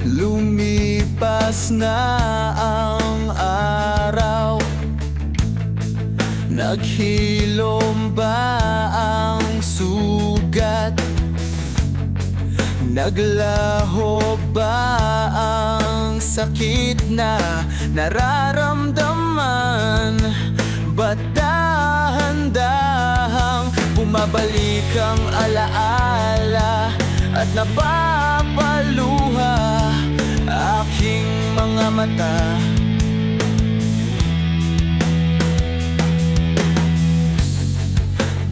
Lumipas na ang araw, naghilom ba ang sugat? Naglaho ba ang sakit na nararamdaman? Ba't dahan-dahang bumabalik ang alaala at napapaluha aking mga mata?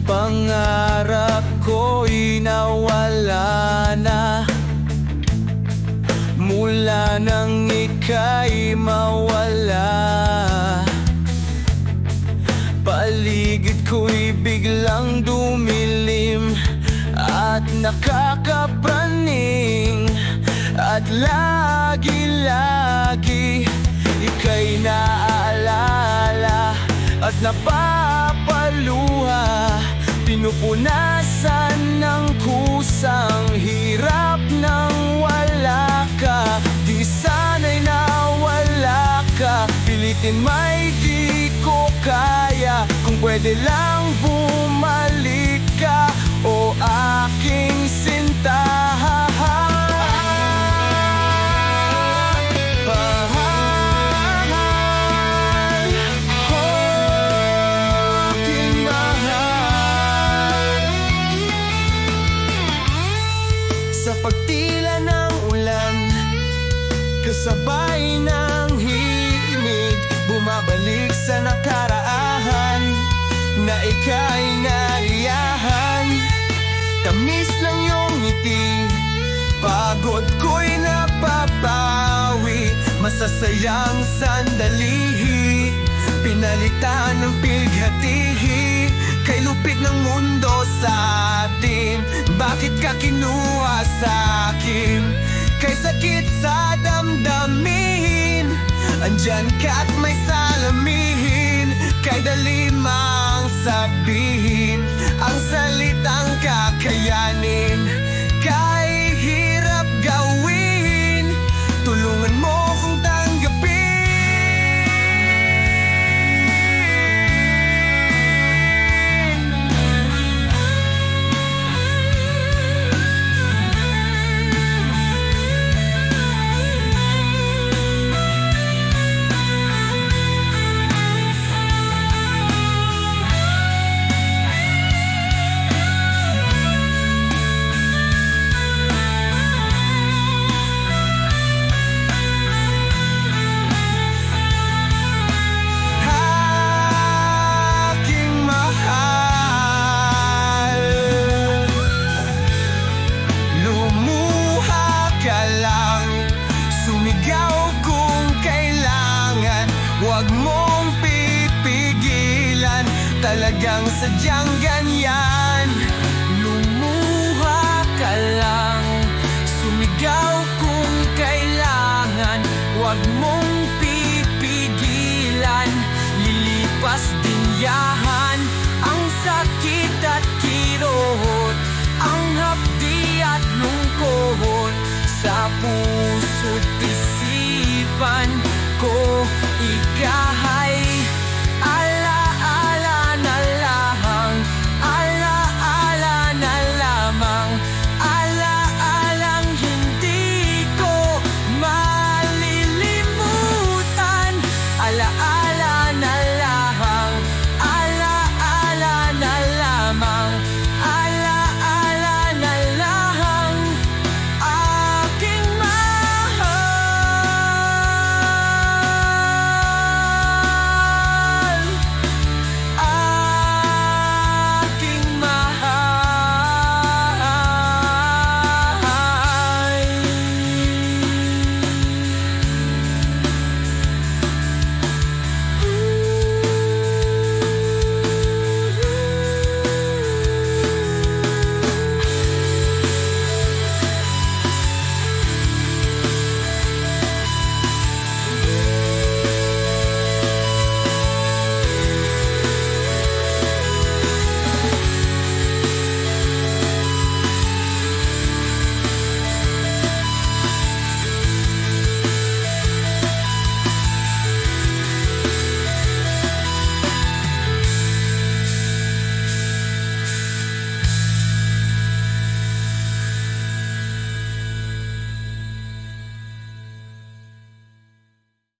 Pangarap ko'y nawala na mula nang ika'y mawala. Paligid ko'y biglang dumilim at nakakapraning, at lagi-lagi ika'y naaalala at napapaluha. Pinupunasan ng kusang hirap nang wala ka. Di sana'y nawala ka, pilitin may di ko kaya. Kung pwede lang bumalik ka, o aking sinta. Sa pagtila ng ulan, kasabay ng himig, bumabalik sa nakaraan na ika'y nariyahan. Tamis ng iyong ngiti, pagod ko'y napapawi. Masasayang sandali, pinalitan ng pighati, kay lupit ng mundo sa atin. Bakit ka kinuha sa'kin? Kay sakit sa damdamin, andyan ka't may salamin. Kay dali mang sabihin ang salitang kakayanin. Kay hirap gawin, tulungan mo kong tanggapin. Huwag mong pipigilan, talagang sadyang ganyan.